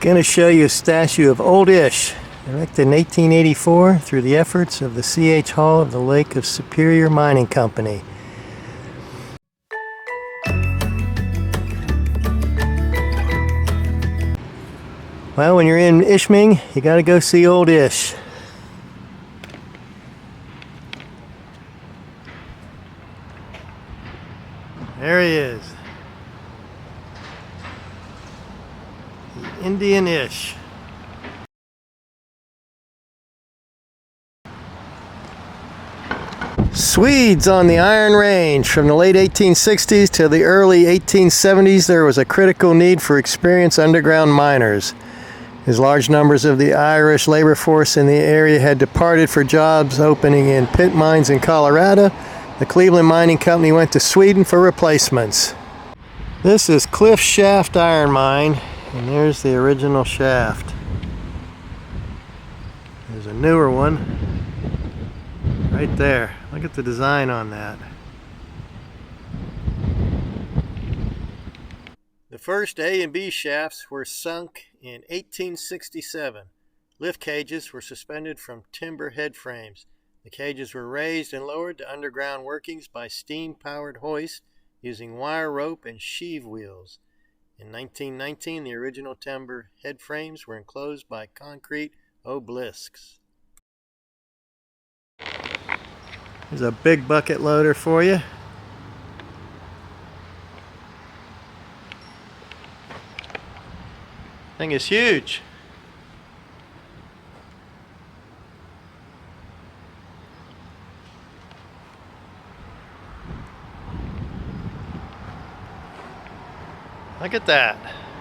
Going to show you a statue of Old Ish, erected in 1884 through the efforts of the C.H. Hall of the Lake of Superior Mining Company. Well, when you're in Ishpeing, you got to go see Old Ish. There he is. The Indian Ish. Swedes on the Iron Range. From the late 1860s to the early 1870s, there was a critical need for experienced underground miners. As large numbers of the Irish labor force in the area had departed for jobs opening in pit mines in Colorado, the Cleveland Mining Company went to Sweden for replacements. This is Cliff Shaft Iron Mine, and there's the original shaft. There's a newer one right there. Look at the design on that. The first A and B shafts were sunk in 1867. Lift cages were suspended from timber head frames. The cages were raised and lowered to underground workings by steam-powered hoist using wire rope and sheave wheels. In 1919, the original timber head frames were enclosed by concrete obelisks. There's a big bucket loader for you. Thing is huge. Look at that.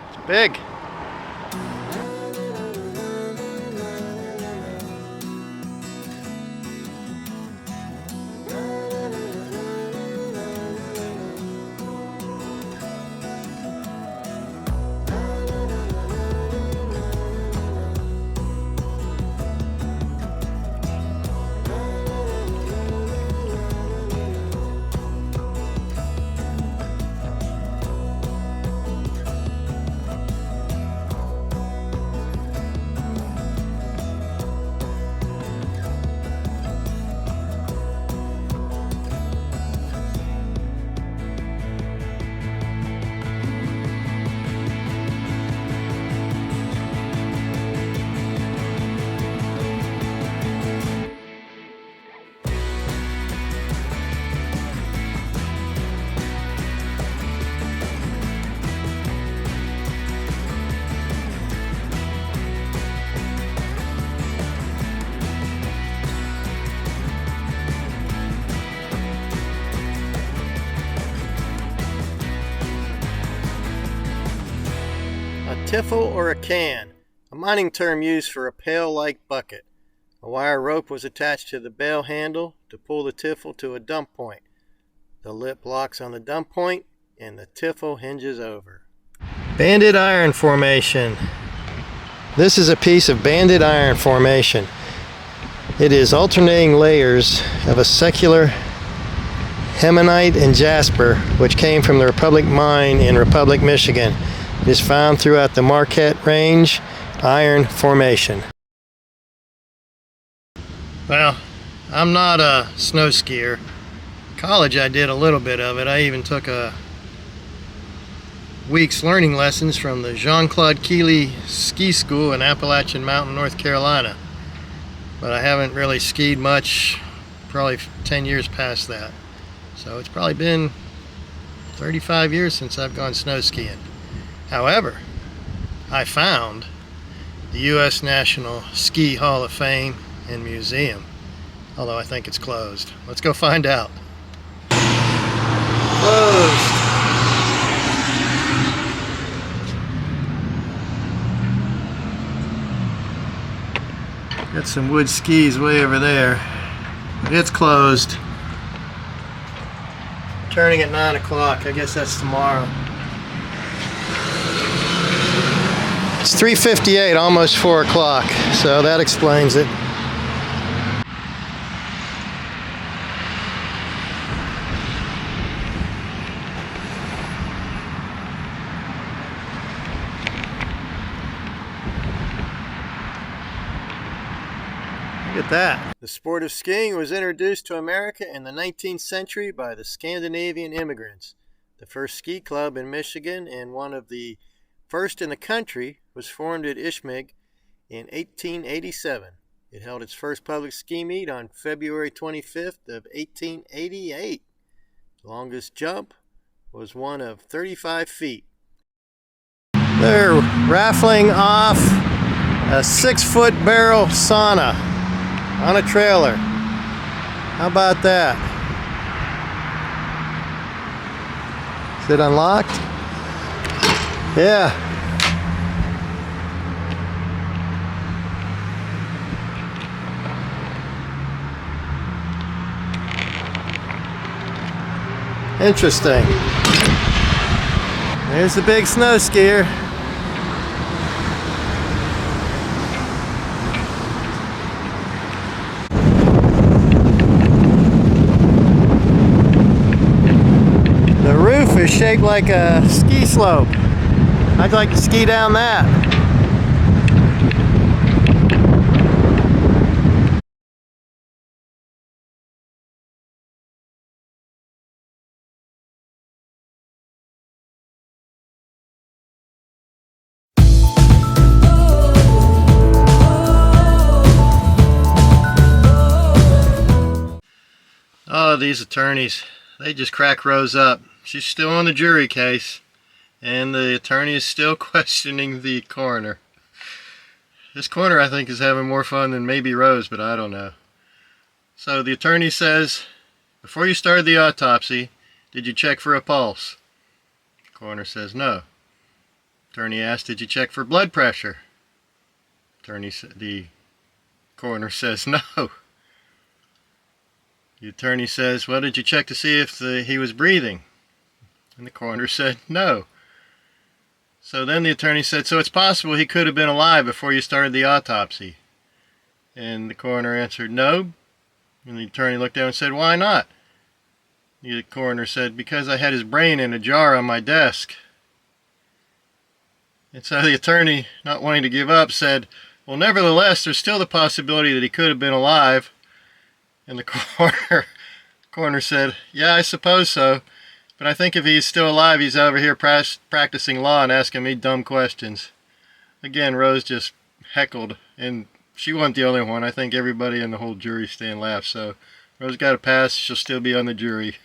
It's big. Tiffle or a can, a mining term used for a pail-like bucket. A wire rope was attached to the bell handle to pull the tiffle to a dump point. The lip locks on the dump point and the tiffle hinges over. Banded iron formation. This is a piece of banded iron formation. It is alternating layers of a secular hemanite and jasper, which came from the Republic Mine in Republic, Michigan. It is found throughout the Marquette Range iron formation. Well, I'm not a snow skier. College I did a little bit of it. I even took a week's learning lessons from the Jean-Claude Keeley Ski School in Appalachian Mountain, North Carolina. But I haven't really skied much, probably 10 years past that. So it's probably been 35 years since I've gone snow skiing. However, I found the U.S. National Ski Hall of Fame and Museum, although I think it's closed. Let's go find out. Closed. Got some wood skis way over there. It's closed. Turning at 9 o'clock. I guess that's tomorrow. It's 3:58, almost 4 o'clock, so that explains it. Look at that. The sport of skiing was introduced to America in the 19th century by the Scandinavian immigrants. The first ski club in Michigan, and one of the first in the country, was formed at Ishpeing in 1887. It held its first public ski meet on February 25th of 1888. The longest jump was one of 35 feet. They're raffling off a 6-foot barrel sauna on a trailer. How about that? Is it unlocked? Yeah. Interesting. There's the big snow skier. The roof is shaped like a ski slope. I'd like to ski down that. Oh, these attorneys, they just crack Rose up. She's still on the jury case, and the attorney is still questioning the coroner. This coroner, I think, is having more fun than maybe Rose, but I don't know. So the attorney says, before you started the autopsy, did you check for a pulse? The coroner says no. Attorney asked, did you check for blood pressure? The coroner says no. The attorney says, well, did you check to see if he was breathing? And the coroner said no. So then the attorney said, so it's possible he could have been alive before you started the autopsy? And the coroner answered no. And the attorney looked down and said, why not? The coroner said, because I had his brain in a jar on my desk. And so the attorney, not wanting to give up, said, well, nevertheless, there's still the possibility that he could have been alive. And the coroner said, yeah, I suppose so. But I think if he's still alive, he's over here practicing law and asking me dumb questions. Again, Rose just heckled, and she wasn't the only one. I think everybody in the whole jury stand laughed. So Rose got a pass. She'll still be on the jury.